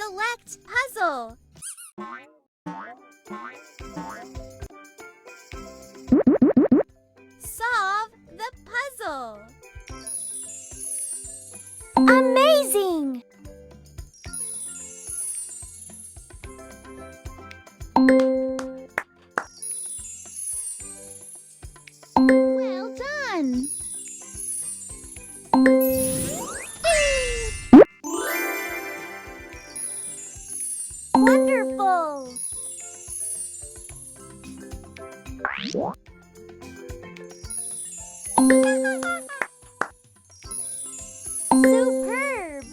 Select puzzle. Solve the puzzle. Amazing! Well done! Wonderful! Superb!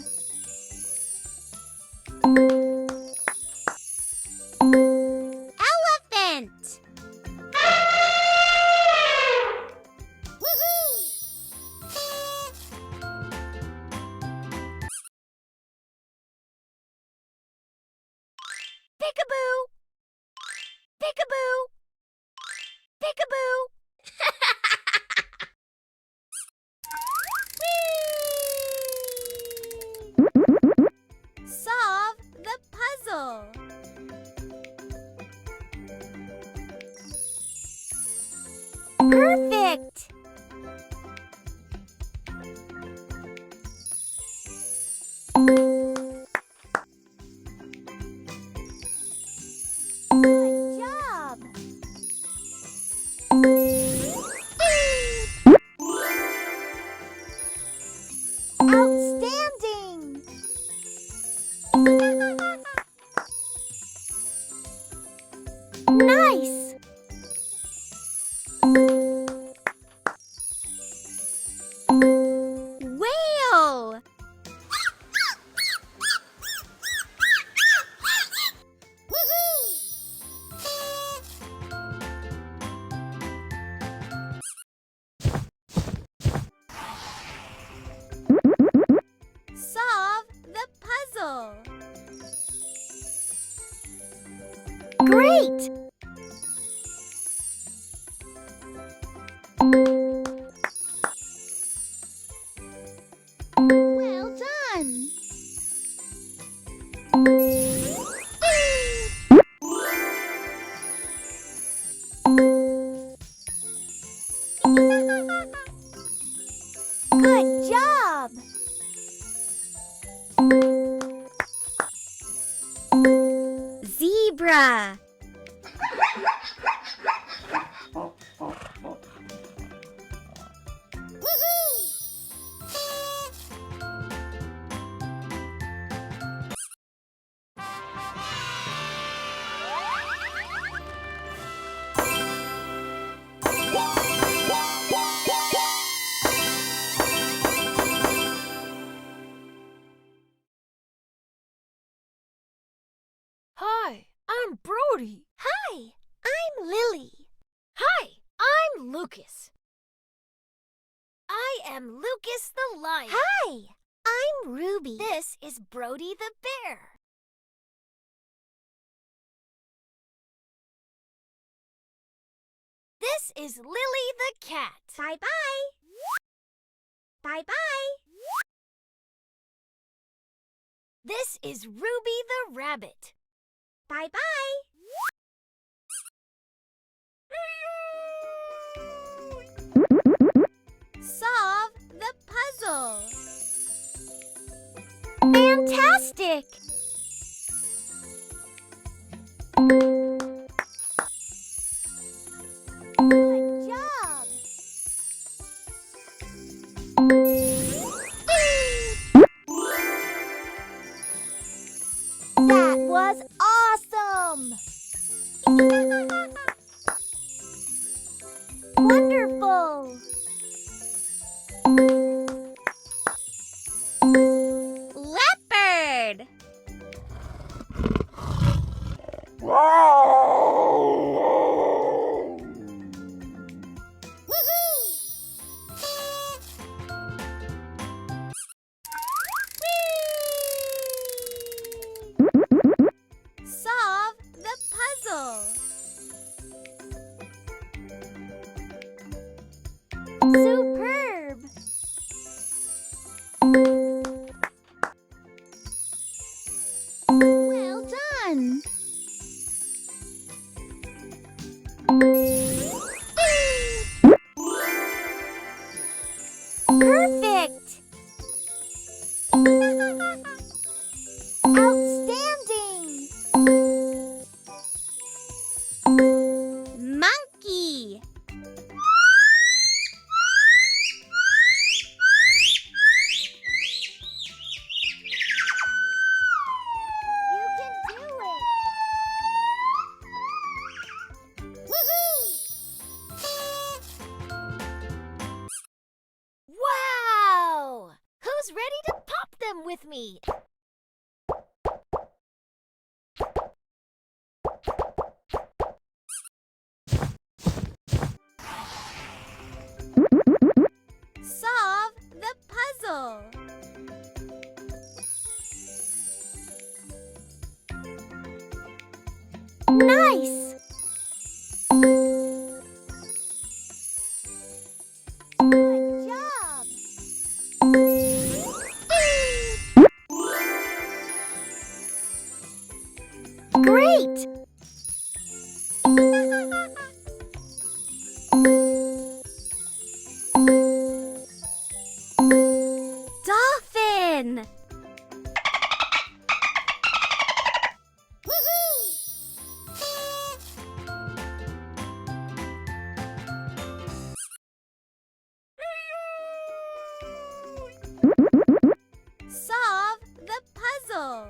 Elephant! Peekaboo! Peekaboo! Peekaboo! Solve the puzzle. Perfect! Good job! Outstanding! Nice! Whale! Solve the puzzle. Great! Well done! Good job! Zebra! Hi, I'm Brody. Hi, I'm Lily. Hi, I'm Lucas. I am Lucas the lion. Hi, I'm Ruby. This is Brody the bear. This is Lily the cat. Bye-bye. Bye-bye. This is Ruby the rabbit. Bye-bye. Solve the puzzle. Fantastic! Good job! That was awesome! Wonderful! Leopard! Solve the puzzle. Superb! Yay! Solve the puzzle. Nice! Good job! Great! Dolphin! Solve the puzzle.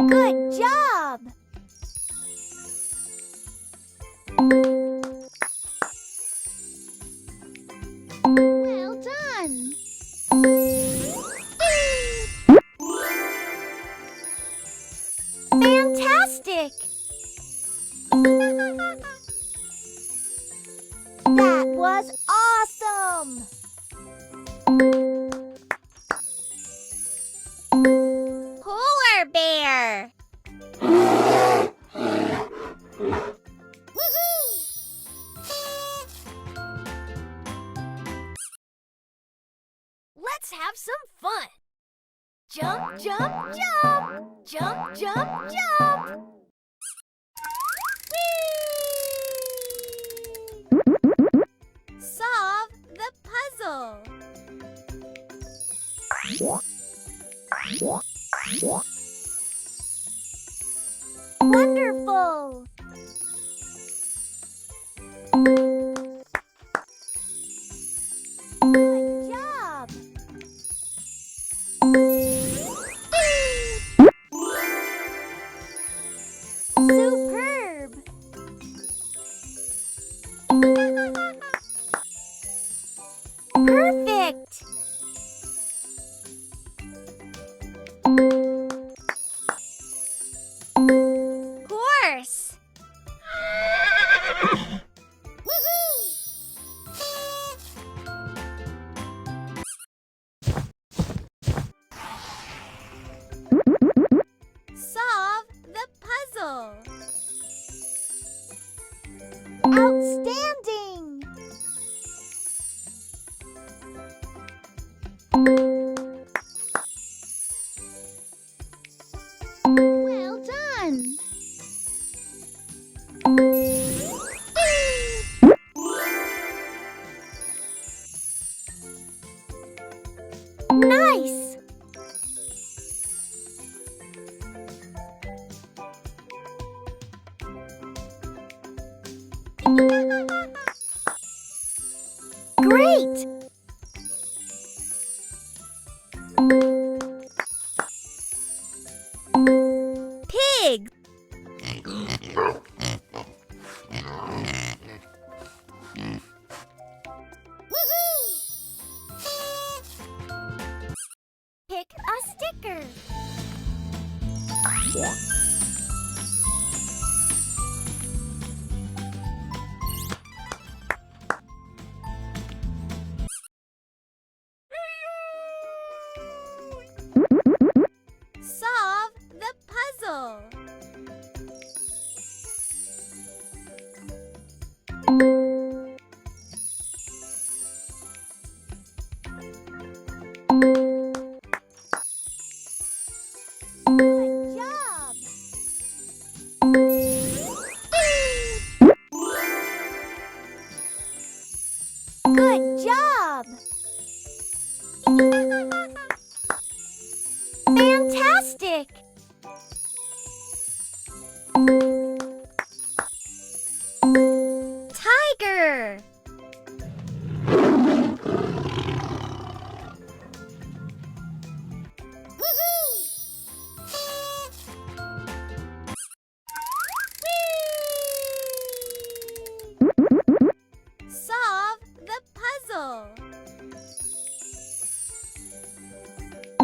Good job! Well done! Fantastic! That was awesome! Polar bear! Let's have some fun. Jump, jump, jump. Jump, jump, jump. Solve the puzzle. Wonderful! Good job! Superb! Perfect! Horse! Solve the puzzle. Outstanding! Well done! Nice! Great! Pig! Pick a sticker. Solve the puzzle. Good job! Good job! Fantastic! Tiger! Solve puzzle.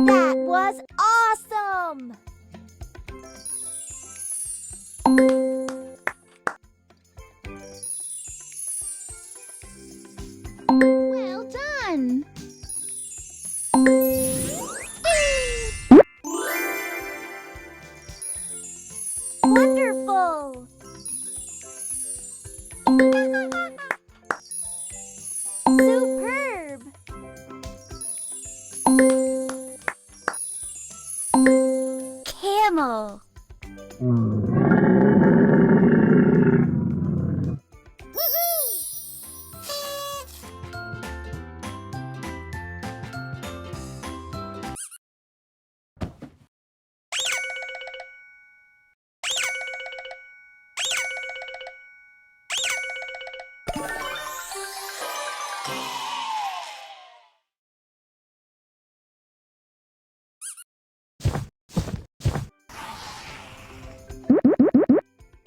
That was awesome! Well done! Wonderful! Superb! Camel!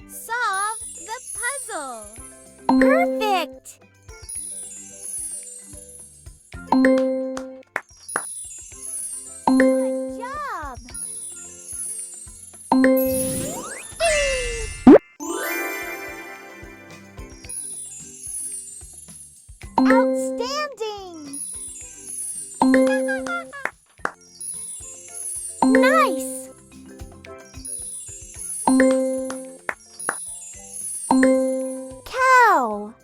Solve the puzzle. Perfect! Good job! Outstanding! Nice! Cow!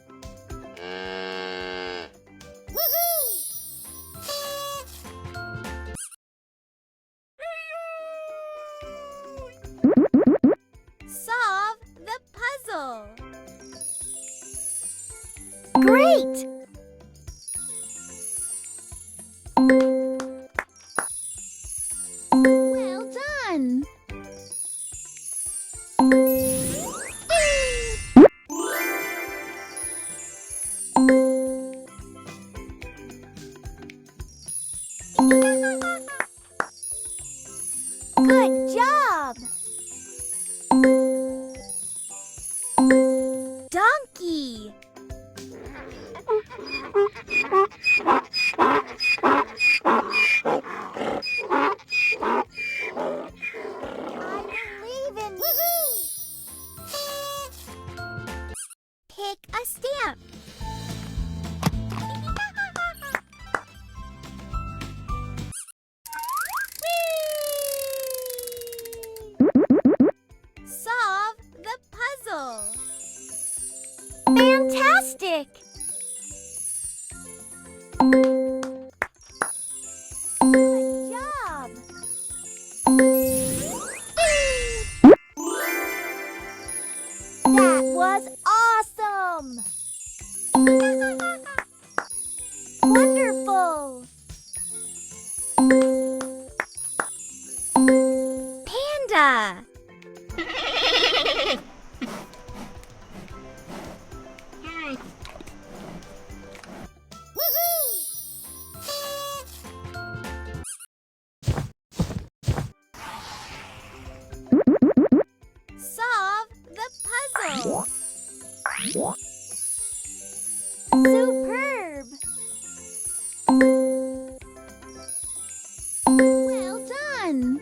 Solve the puzzle. Great! Well done! Good job! Donkey! I believe in you! Pick a stamp. Solve the puzzle. Fantastic! Good job! That was awesome! Wonderful! Panda! Solve the puzzle. Superb! Well done!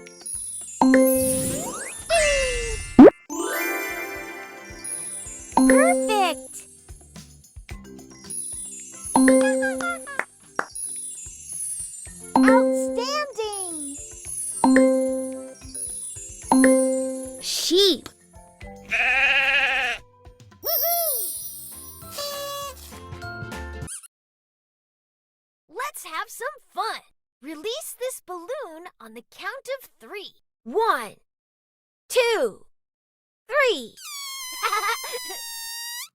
Perfect! Outstanding! Sheep. Let's have some fun. Release this balloon on the count of 3. 1, 2, 3.